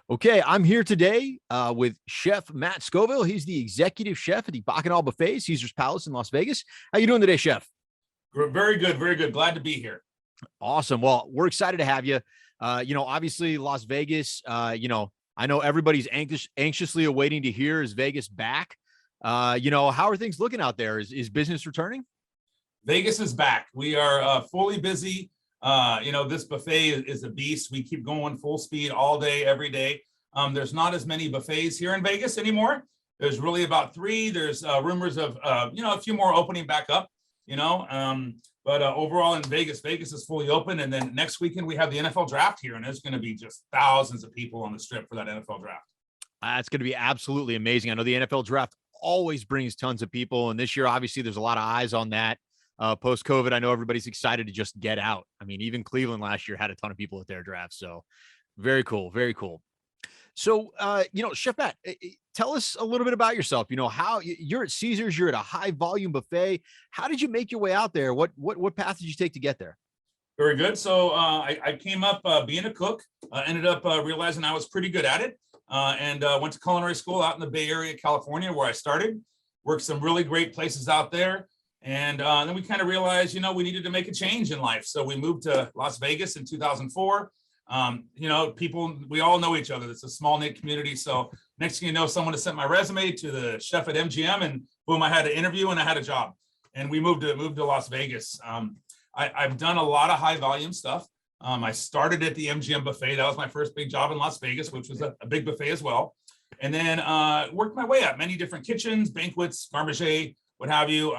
Okay, I'm here today with Chef Matt Scovill. He's the executive chef at the Bacchanal Buffet, Caesar's Palace in Las Vegas. How you doing today, Chef? Very good, very good. Glad to be here. Awesome. Well, we're excited to have you. Obviously Las Vegas, I know everybody's anxiously awaiting to hear, is Vegas back? How are things looking out there? Is business returning? Vegas is back. We are fully busy. This buffet is a beast. We keep going full speed all day, every day. There's not as many buffets here in Vegas anymore. There's really about 3. There's rumors of, a few more opening back up, but overall in Vegas is fully open. And then next weekend we have the NFL draft here, and there's going to be just thousands of people on the strip for that NFL draft. It's going to be absolutely amazing. I know the NFL draft always brings tons of people. And this year, obviously, there's a lot of eyes on that. Post-COVID, I know everybody's excited to just get out. I mean, even Cleveland last year had a ton of people at their draft. So very cool. Very cool. So, Chef Matt, tell us a little bit about yourself. How you're at Caesar's, you're at a high volume buffet. How did you make your way out there? What path did you take to get there? Very good. So I came up being a cook, ended up realizing I was pretty good at it, and went to culinary school out in the Bay Area, California, where I started. Worked some really great places out there. And then we kind of realized, we needed to make a change in life. So we moved to Las Vegas in 2004. People, we all know each other. It's a small knit community. So next thing you know, someone has sent my resume to the chef at MGM, and boom, I had an interview and I had a job. And we moved to Las Vegas. I've done a lot of high volume stuff. I started at the MGM buffet. That was my first big job in Las Vegas, which was a big buffet as well. And then worked my way up, many different kitchens, banquets, marmager, what have you.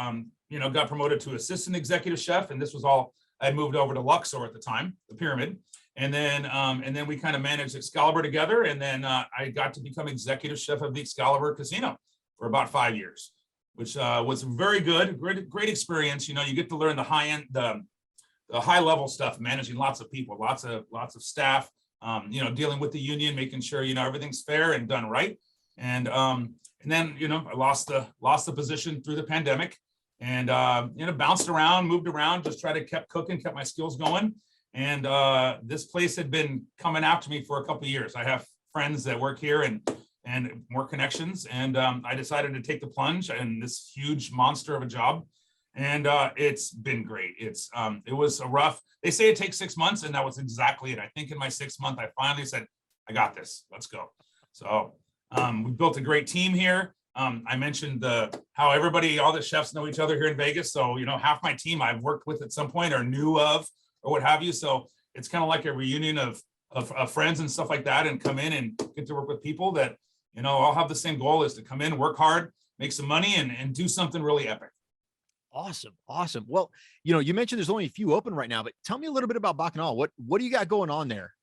Got promoted to assistant executive chef. And this was all, I moved over to Luxor at the time, the Pyramid. And then we kind of managed Excalibur together. And then I got to become executive chef of the Excalibur Casino for about 5 years, which was very good, great experience. You get to learn the high end, the high level stuff, managing lots of people, lots of staff, dealing with the union, making sure, everything's fair and done right. And then, I lost the position through the pandemic. And, bounced around, moved around, just tried to kept cooking, kept my skills going. And this place had been coming after me for a couple of years. I have friends that work here and more connections. And I decided to take the plunge in this huge monster of a job. And it's been great. It was a rough, they say it takes 6 months, and that was exactly it. I think in my 6th month, I finally said, I got this, let's go. So we built a great team here. I mentioned how all the chefs know each other here in Vegas. So, half my team I've worked with at some point or knew of or what have you. So it's kind of like a reunion of friends and stuff like that, and come in and get to work with people that, all have the same goal, is to come in, work hard, make some money, and do something really epic. Awesome. Well, you mentioned there's only a few open right now, but tell me a little bit about Bacchanal. What do you got going on there?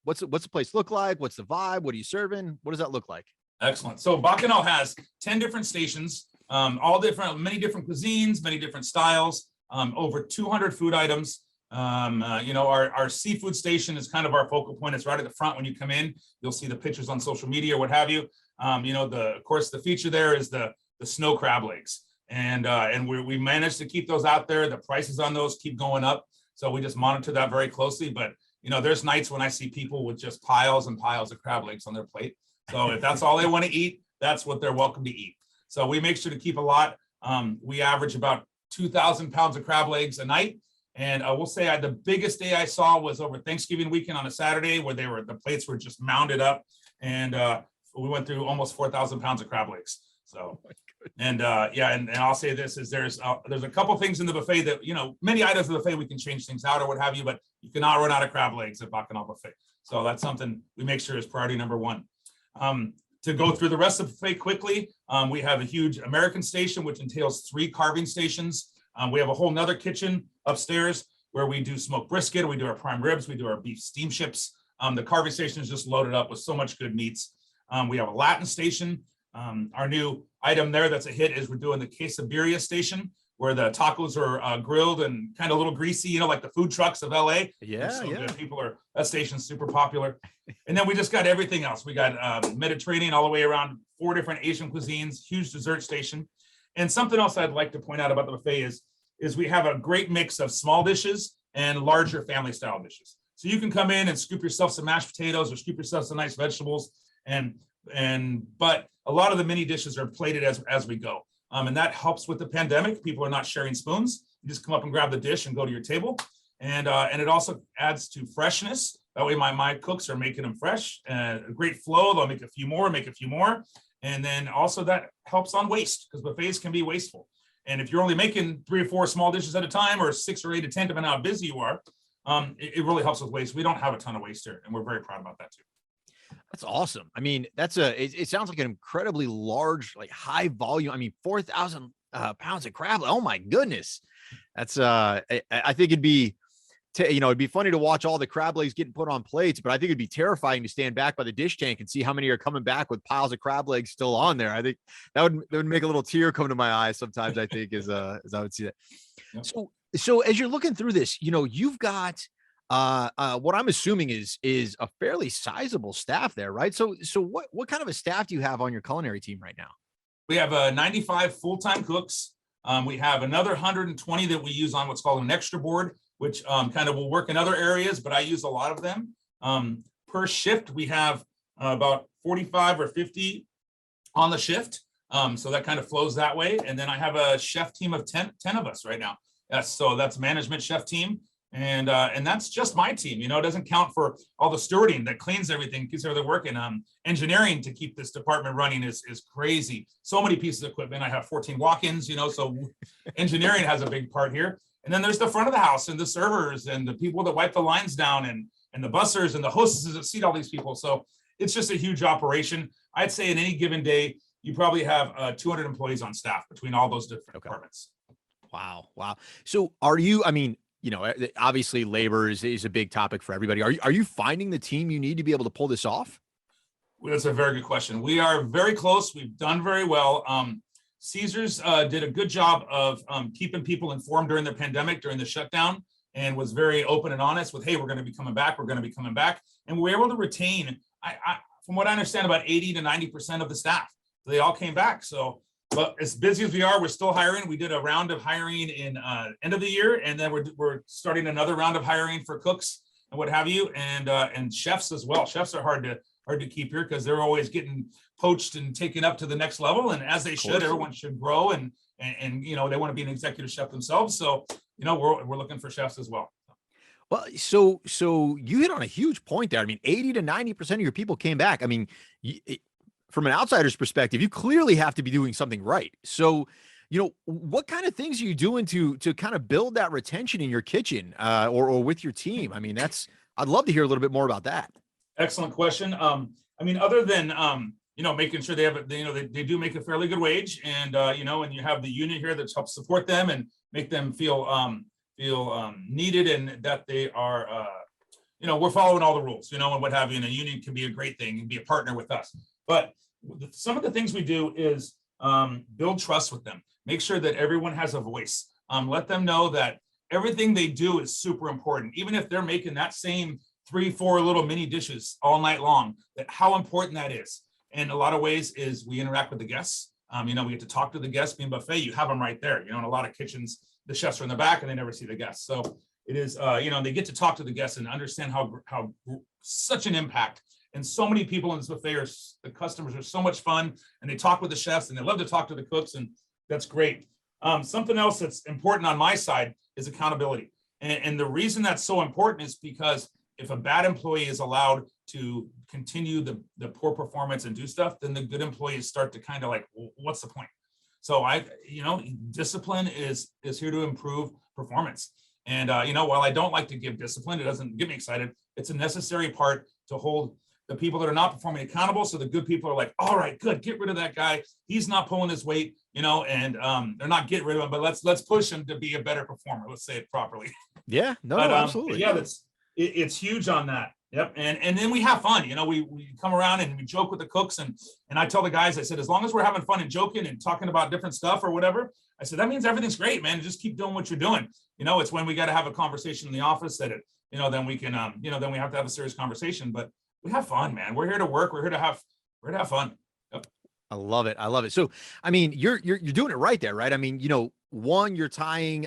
What's the place look like? What's the vibe? What are you serving? What does that look like? Excellent. So Bacchanal has 10 different stations, many different cuisines, many different styles, over 200 food items. Our seafood station is kind of our focal point. It's right at the front when you come in. You'll see the pictures on social media or what have you. Of course, the feature there is the snow crab legs. And we managed to keep those out there. The prices on those keep going up. So we just monitor that very closely. But, there's nights when I see people with just piles and piles of crab legs on their plate. So if that's all they want to eat, that's what they're welcome to eat. So we make sure to keep a lot. We average about 2,000 pounds of crab legs a night. And I will say the biggest day I saw was over Thanksgiving weekend on a Saturday, where the plates were just mounded up. And we went through almost 4,000 pounds of crab legs. So, and I'll say this is there's a couple things in the buffet that, many items of the buffet we can change things out or what have you, but you cannot run out of crab legs at Bacchanal Buffet. So that's something we make sure is priority number one. To go through the rest of the buffet quickly, we have a huge American station, which entails 3 carving stations. We have a whole nother kitchen upstairs where we do smoked brisket, we do our prime ribs, we do our beef steamships. The carving station is just loaded up with so much good meats. We have a Latin station. Our new item there that's a hit is we're doing the quesadilla station, where the tacos are grilled and kind of a little greasy, like the food trucks of LA. Yeah. That station's super popular. And then we just got everything else. We got Mediterranean all the way around, 4 different Asian cuisines, huge dessert station. And something else I'd like to point out about the buffet is we have a great mix of small dishes and larger family style dishes. So you can come in and scoop yourself some mashed potatoes or scoop yourself some nice vegetables. But a lot of the mini dishes are plated as we go. And that helps with the pandemic. People are not sharing spoons. You just come up and grab the dish and go to your table. And it also adds to freshness. That way my cooks are making them fresh, a great flow. They'll make a few more. And then also that helps on waste, because buffets can be wasteful. And if you're only making 3 or 4 small dishes at a time, or 6 or 8 or 10, depending on how busy you are, it really helps with waste. We don't have a ton of waste here, and we're very proud about that too. That's awesome. I mean, it sounds like an incredibly large, like high volume. I mean, 4,000 pounds of crab. Oh my goodness. That's I think it'd be, it'd be funny to watch all the crab legs getting put on plates, but I think it'd be terrifying to stand back by the dish tank and see how many are coming back with piles of crab legs still on there. I think that would make a little tear come to my eye sometimes, I think, as I would see that. Yep. So as you're looking through this, you've got what I'm assuming is a fairly sizable staff there, right? So what kind of a staff do you have on your culinary team right now? We have 95 full-time cooks. We have another 120 that we use on what's called an extra board, which kind of will work in other areas, but I use a lot of them. Per shift, we have about 45 or 50 on the shift. So that kind of flows that way. And then I have a chef team of 10 of us right now. Yes, so that's management chef team. And that's just my team. It doesn't count for all the stewarding that cleans everything, keeps everything working. Engineering to keep this department running is crazy. So many pieces of equipment. I have 14 walk-ins, so engineering has a big part here. And then there's the front of the house and the servers and the people that wipe the lines down and the bussers and the hostesses that seat all these people. So it's just a huge operation. I'd say in any given day, you probably have 200 employees on staff between all those different departments. Wow. So are you, obviously labor is a big topic for everybody. Are you finding the team you need to be able to pull this off? Well, that's a very good question. We are very close. We've done very well. Caesars did a good job of keeping people informed during the pandemic, during the shutdown, and was very open and honest with, hey, we're going to be coming back. We're going to be coming back. And we were able to retain, from what I understand, about 80 to 90% of the staff. They all came back. So, but as busy as we are, we're still hiring. We did a round of hiring in end of the year, and then we're starting another round of hiring for cooks and what have you, and chefs as well. Chefs are hard to keep here because they're always getting poached and taken up to the next level, and as they should. Everyone should grow and they want to be an executive chef themselves. So we're looking for chefs as well. Well, so you hit on a huge point there. I mean, 80 to 90% of your people came back. I mean, from an outsider's perspective, you clearly have to be doing something right. So, what kind of things are you doing to kind of build that retention in your kitchen or with your team? I mean, I'd love to hear a little bit more about that. Excellent question. Other than making sure they have they do make a fairly good wage, and and you have the union here that helps support them and make them feel needed, and that they are we're following all the rules, and what have you. And a union can be a great thing and be a partner with us. But some of the things we do is build trust with them. Make sure that everyone has a voice. Let them know that everything they do is super important, even if they're making that same 3-4 little mini dishes all night long. That how important that is. And a lot of ways is we interact with the guests. We get to talk to the guests. Being buffet, you have them right there. In a lot of kitchens, the chefs are in the back and they never see the guests. So it is, they get to talk to the guests and understand how such an impact. And so many people in this buffet the customers are so much fun, and they talk with the chefs and they love to talk to the cooks, and that's great. Something else that's important on my side is accountability. And the reason that's so important is because if a bad employee is allowed to continue the poor performance and do stuff, then the good employees start to kind of like, well, what's the point? So discipline is here to improve performance. And while I don't like to give discipline, it doesn't get me excited. It's a necessary part to hold the people that are not performing accountable. So the good people are like, all right, good, get rid of that guy. He's not pulling his weight, and they're not getting rid of him, but let's push him to be a better performer. Let's say it properly. Yeah, no, absolutely. Yeah, it's huge on that. Yep. And then we have fun. We come around and we joke with the cooks, and I tell the guys, I said, as long as we're having fun and joking and talking about different stuff or whatever, I said, that means everything's great, man. Just keep doing what you're doing. It's when we got to have a conversation in the office that then we can, then we have to have a serious conversation, but we have fun, man. We're here to work. We're here to have fun. Yep. I love it. I love it. So, I mean, you're doing it right there, right? I mean, one, you're tying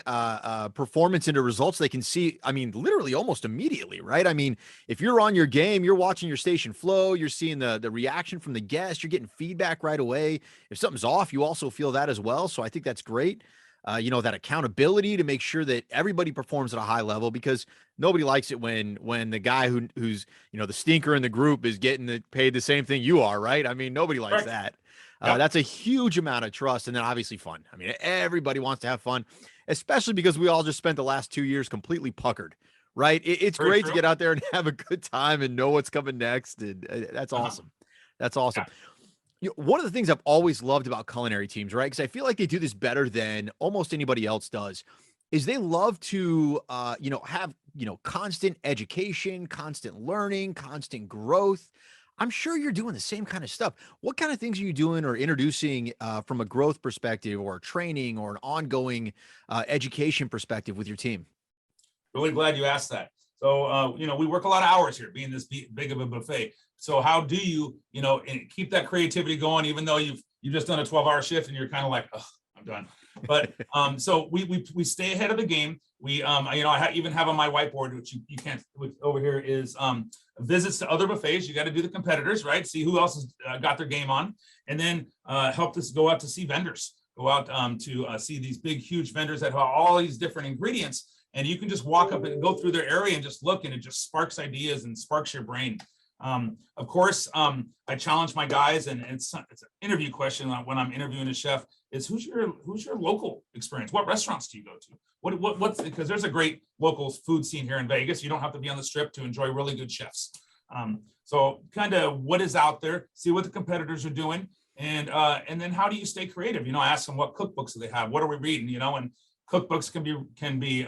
performance into results they can see. I mean, literally almost immediately, right? I mean, if you're on your game, you're watching your station flow, you're seeing the reaction from the guests, you're getting feedback right away. If something's off, you also feel that as well. So I think that's great. That accountability to make sure that everybody performs at a high level, because nobody likes it when the guy who's the stinker in the group is getting paid the same thing you are, right? I mean, nobody likes Correct. that. Yep. That's a huge amount of trust, and then obviously fun. I mean, everybody wants to have fun, especially because we all just spent the last 2 years completely puckered, right? It's Very great to true. get out there and have a good time and know what's coming next, and that's Uh-huh. awesome. That's awesome. Yeah. One of the things I've always loved about culinary teams, right? Because I feel like they do this better than almost anybody else does, is they love to, have constant education, constant learning, constant growth. I'm sure you're doing the same kind of stuff. What kind of things are you doing or introducing from a growth perspective, or training, or an ongoing education perspective with your team? Really glad you asked that. So, we work a lot of hours here, being this big of a buffet. So, how do you, keep that creativity going, even though you've just done a 12-hour shift and you're kind of like, oh, I'm done. But so we stay ahead of the game. We, I even have on my whiteboard, which you can't, which over here is visits to other buffets. You got to do the competitors, right? See who else has got their game on, and then help us go out to see vendors. Go out to see these big, huge vendors that have all these different ingredients. And you can just walk up and go through their area and just look, and it just sparks ideas and sparks your brain. Of course, I challenge my guys, and it's an interview question when I'm interviewing a chef: is who's your local experience? What restaurants do you go to? What's, because there's a great local food scene here in Vegas. You don't have to be on the strip to enjoy really good chefs. So kind of what is out there, see what the competitors are doing, and then how do you stay creative? I ask them what cookbooks do they have, what are we reading, and cookbooks can be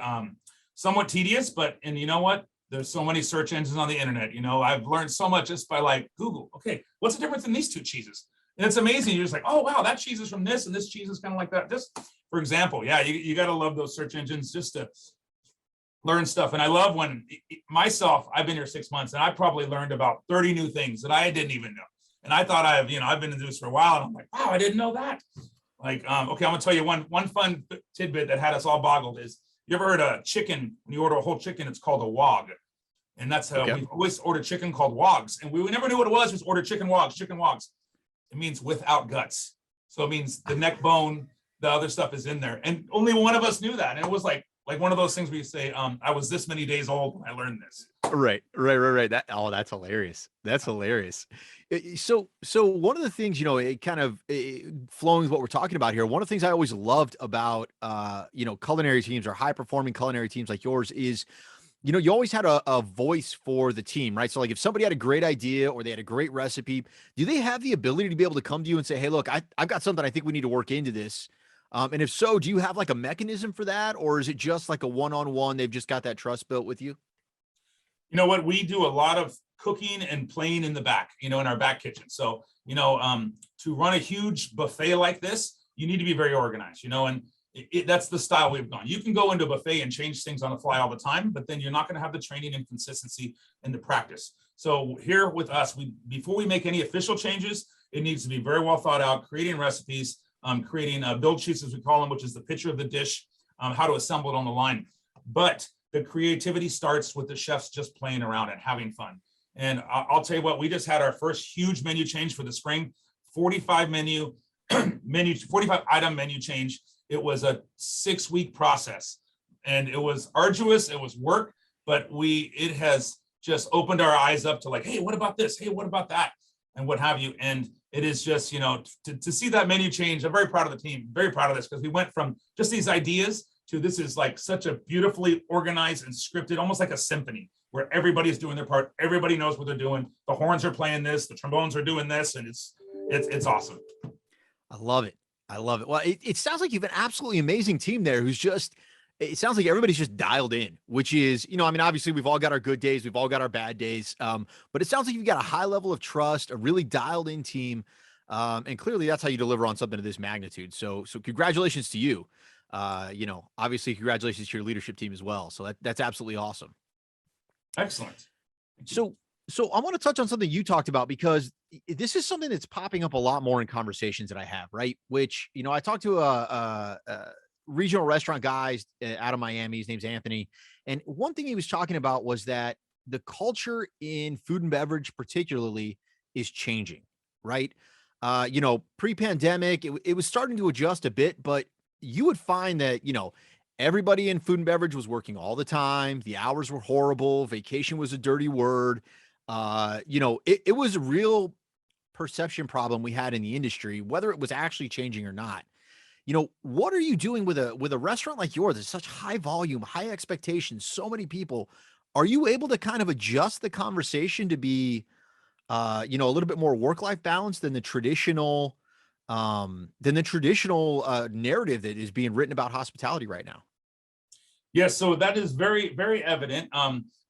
somewhat tedious, and you know what? There's so many search engines on the internet. I've learned so much just by like Google. Okay, what's the difference in these two cheeses? And it's amazing. You're just like, oh wow, that cheese is from this, and this cheese is kind of like that. Just for example, yeah, you got to love those search engines just to learn stuff. And I love when myself, I've been here 6 months, and I probably learned about 30 new things that I didn't even know. And I thought I've been in this for a while, and I'm like, wow, I didn't know that. Like, okay, I'm gonna tell you one fun tidbit that had us all boggled is, you ever heard of chicken? When you order a whole chicken, it's called a wog. And that's how Okay. we've always ordered chicken called wogs. And we never knew what it was. We just ordered chicken wogs. It means without guts. So it means the neck bone, the other stuff is in there. And only one of us knew that. And it was like one of those things where you say, I was this many days old when I learned this. Right. That's hilarious. That's hilarious. So one of the things, it kind of flowing with what we're talking about here. One of the things I always loved about, culinary teams or high performing culinary teams like yours is, you always had a voice for the team, right? So like if somebody had a great idea or they had a great recipe, do they have the ability to be able to come to you and say, hey, look, I've got something I think we need to work into this. And if so, do you have like a mechanism for that? Or is it just like a one-on-one, they've just got that trust built with you? You know what? We do a lot of cooking and playing in the back, in our back kitchen. So, to run a huge buffet like this, you need to be very organized, and that's the style we've gone. You can go into a buffet and change things on the fly all the time, but then you're not going to have the training and consistency and the practice. So here with us, before we make any official changes, it needs to be very well thought out, creating recipes, creating build sheets, as we call them, which is the picture of the dish, how to assemble it on the line. But the creativity starts with the chefs just playing around and having fun. And I'll tell you what, we just had our first huge menu change for the spring, 45 45 item menu change. It was a 6-week process, and it was arduous. It was work, but it has just opened our eyes up to like, hey, what about this? Hey, what about that? And what have you. And it is just, to see that menu change. I'm very proud of the team, very proud of this, because we went from just these ideas to this is like such a beautifully organized and scripted, almost like a symphony where everybody's doing their part. Everybody knows what they're doing. The horns are playing this, the trombones are doing this, and it's awesome. I love it. I love it. Well, it sounds like you've an absolutely amazing team there who's just, it sounds like everybody's just dialed in, which is, I mean, obviously we've all got our good days, we've all got our bad days. But it sounds like you've got a high level of trust, a really dialed in team. And clearly that's how you deliver on something of this magnitude. So congratulations to you. Obviously congratulations to your leadership team as well. So that's absolutely awesome. Excellent. So So I want to touch on something you talked about because this is something that's popping up a lot more in conversations that I have, right? Which, I talked to a regional restaurant guy out of Miami. His name's Anthony. And one thing he was talking about was that the culture in food and beverage, particularly, is changing, right? Pre-pandemic, it was starting to adjust a bit, but you would find that, everybody in food and beverage was working all the time. The hours were horrible. Vacation was a dirty word. It was a real perception problem we had in the industry, whether it was actually changing or not. What are you doing with a restaurant like yours? It's such high volume, high expectations, so many people. Are you able to kind of adjust the conversation to be, a little bit more work-life balance than the traditional, narrative that is being written about hospitality right now? Yes, so that is very, very evident.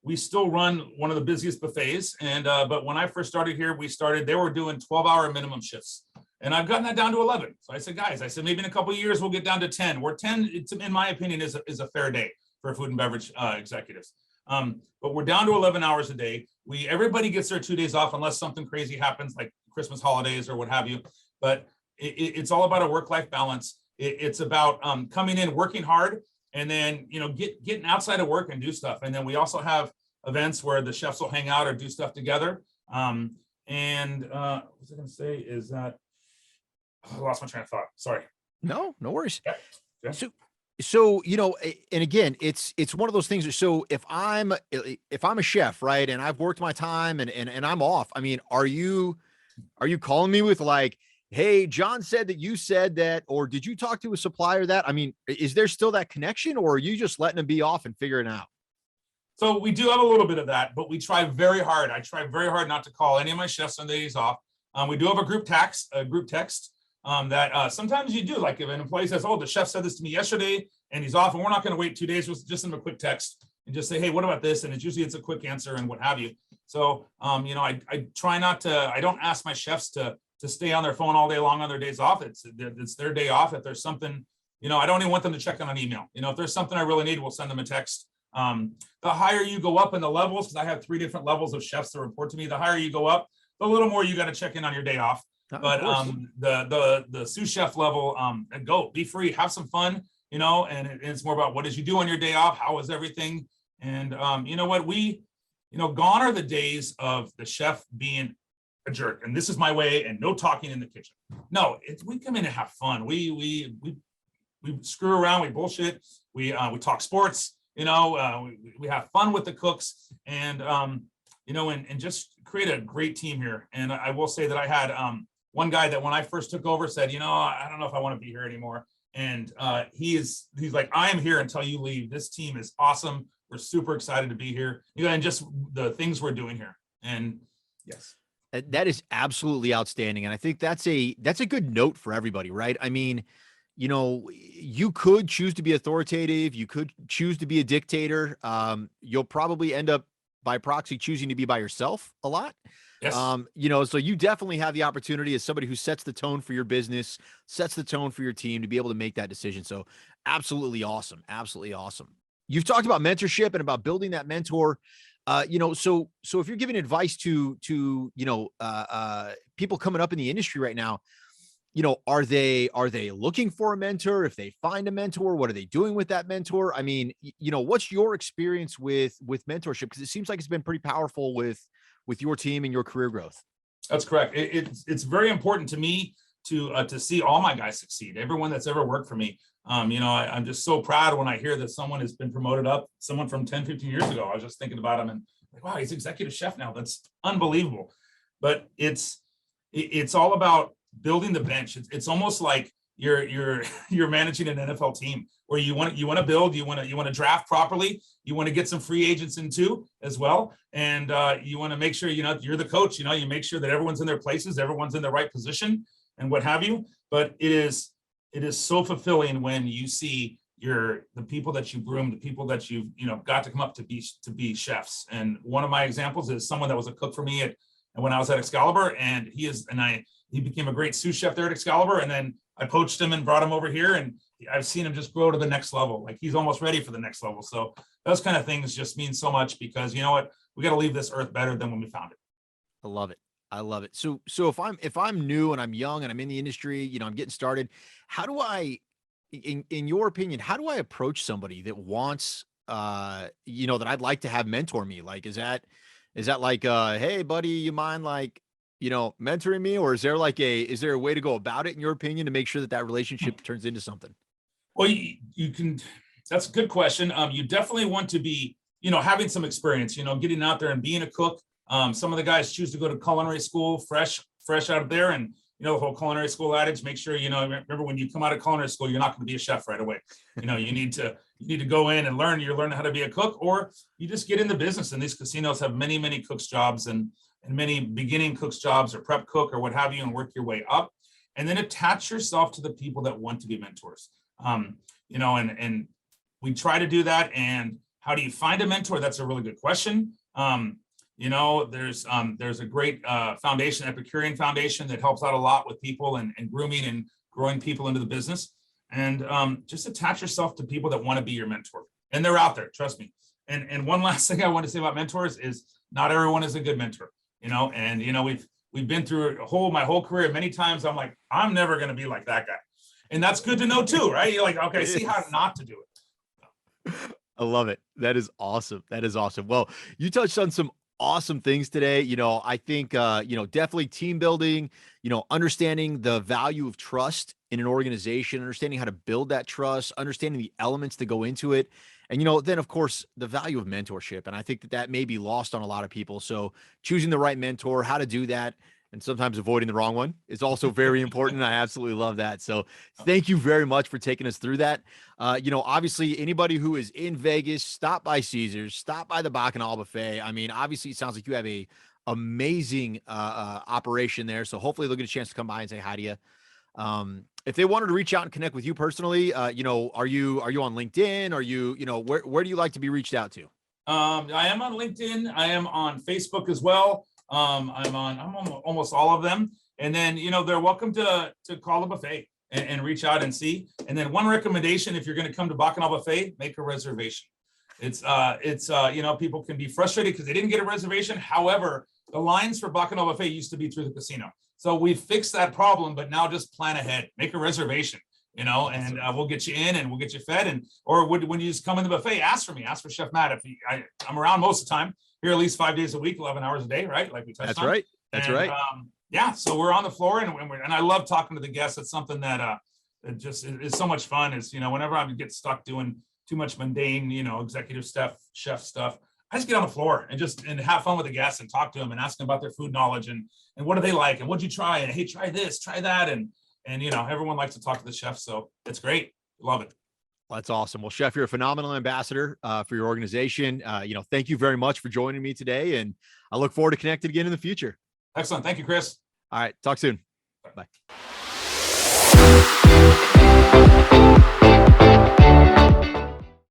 We still run one of the busiest buffets, and but when I first started here, they were doing 12-hour minimum shifts, and I've gotten that down to 11. So I said, guys, maybe in a couple of years we'll get down to 10. Where 10, in my opinion, is a fair day for food and beverage executives. But we're down to 11 hours a day. Everybody gets their 2 days off unless something crazy happens, like Christmas holidays or what have you. But it's all about a work-life balance. It's about coming in, working hard, and then getting outside of work and do stuff. And then we also have events where the chefs will hang out or do stuff together. What was I going to say is that I lost my train of thought. Sorry. No, no worries. Yeah. So, and again, it's one of those things. So if I'm a chef, right, and I've worked my time and I'm off, I mean, are you calling me with like, hey, John said that you said that, or did you talk to a supplier that? I mean, is there still that connection, or are you just letting them be off and figuring it out? So we do have a little bit of that, but we try very hard. I try very hard not to call any of my chefs on days off. We do have a group text that sometimes you do. Like if an employee says, "Oh, the chef said this to me yesterday, and he's off, and we're not going to wait 2 days," just send him a quick text and just say, "Hey, what about this?" And it's a quick answer and what have you. So I try not to. I don't ask my chefs to stay on their phone all day long on their days off. It's their day off. If there's something, I don't even want them to check on an email. If there's something I really need, we'll send them a text. The higher you go up in the levels, because I have 3 different levels of chefs that report to me, the higher you go up, the little more you got to check in on your day off. But the sous chef level, go be free, have some fun, and it's more about what did you do on your day off? How was everything? And gone are the days of the chef being a jerk and this is my way and no talking in the kitchen. No, we come in and have fun. We screw around, we bullshit, we talk sports, we have fun with the cooks, and and just create a great team here. And I will say that I had one guy that when I first took over said, I don't know if I want to be here anymore. And he's like, I am here until you leave. This team is awesome. We're super excited to be here. And just the things we're doing here. And yes. That is absolutely outstanding. And I think that's a good note for everybody, right? I mean, you could choose to be authoritative. You could choose to be a dictator. You'll probably end up by proxy choosing to be by yourself a lot. Yes. So you definitely have the opportunity as somebody who sets the tone for your business, sets the tone for your team to be able to make that decision. So absolutely awesome. Absolutely awesome. You've talked about mentorship and about building that mentor. So if you're giving advice to people coming up in the industry right now, are they looking for a mentor? If they find a mentor, what are they doing with that mentor? I mean, what's your experience with mentorship? Because it seems like it's been pretty powerful with your team and your career growth. That's correct. It's very important to me to see all my guys succeed. Everyone that's ever worked for me. I'm just so proud when I hear that someone has been promoted up, someone from 10, 15 years ago. I was just thinking about him and like, wow, he's executive chef now. That's unbelievable. But it's all about building the bench. It's almost like you're managing an NFL team where you want to build, you want to draft properly, you want to get some free agents in too as well, and you want to make sure you're the coach. You make sure that everyone's in their places, everyone's in the right position, and what have you. But it is so fulfilling when you see the people that you groom, the people that you've got to come up to be chefs. And one of my examples is someone that was a cook for me when I was at Excalibur, and he became a great sous chef there at Excalibur, and then I poached him and brought him over here, and I've seen him just grow to the next level. Like he's almost ready for the next level. So those kind of things just mean so much because we got to leave this earth better than when we found it. I love it. I love it. So if I'm new and I'm young and I'm in the industry, I'm getting started, how do I, in your opinion, how do I approach somebody that wants, that I'd like to have mentor me? Like, is that like, hey buddy, you mind like, mentoring me? Or is there a way to go about it in your opinion to make sure that that relationship turns into something? Well, you can, that's a good question. You definitely want to be, having some experience, getting out there and being a cook. Some of the guys choose to go to culinary school fresh out of there. And, the whole culinary school adage, make sure, remember when you come out of culinary school, you're not going to be a chef right away. You need to go in and learn, you're learning how to be a cook, or you just get in the business. And these casinos have many, many cooks jobs and many beginning cooks jobs or prep cook or what have you, and work your way up. And then attach yourself to the people that want to be mentors. And we try to do that. And how do you find a mentor? That's a really good question. There's a great foundation, Epicurean Foundation, that helps out a lot with people and grooming and growing people into the business. And just attach yourself to people that want to be your mentor. And they're out there, trust me. And one last thing I want to say about mentors is not everyone is a good mentor, we've been through my whole career. Many times I'm like, I'm never going to be like that guy. And that's good to know too, right? You're like, okay, see how not to do it. I love it. That is awesome. That is awesome. Well, you touched on some awesome things today. I think, definitely team building, understanding the value of trust in an organization, understanding how to build that trust, understanding the elements that go into it. And, then of course, the value of mentorship. And I think that may be lost on a lot of people. So choosing the right mentor, how to do that, and sometimes avoiding the wrong one is also very important. I absolutely love that. So thank you very much for taking us through that. Obviously anybody who is in Vegas, stop by Caesars, stop by the Bacchanal Buffet. I mean, obviously it sounds like you have a amazing operation there. So hopefully they'll get a chance to come by and say hi to you. If they wanted to reach out and connect with you personally, are you on LinkedIn? Are you, where do you like to be reached out to? I am on LinkedIn. I am on Facebook as well. I'm on almost all of them. And then, they're welcome to call the buffet and reach out and see. And then one recommendation, if you're going to come to Bacchanal Buffet, make a reservation. It's people can be frustrated because they didn't get a reservation. However, the lines for Bacchanal Buffet used to be through the casino. So we fixed that problem, but now just plan ahead, make a reservation, and we'll get you in and we'll get you fed. Or when you just come in the buffet, ask for Chef Matt. I'm around most of the time. Here at least 5 days a week, 11 hours a day, right? Like we touched That's on. Right. That's right. Yeah. So we're on the floor and I love talking to the guests. It's something that it just is so much fun is, whenever I get stuck doing too much mundane, executive stuff, chef stuff, I just get on the floor and have fun with the guests and talk to them and ask them about their food knowledge and what do they like? And what'd you try? And hey, try this, try that. And everyone likes to talk to the chef. So it's great. Love it. Well, that's awesome. Well, Chef, you're a phenomenal ambassador for your organization. Thank you very much for joining me today. And I look forward to connecting again in the future. Excellent. Thank you, Chris. All right. Talk soon. Bye.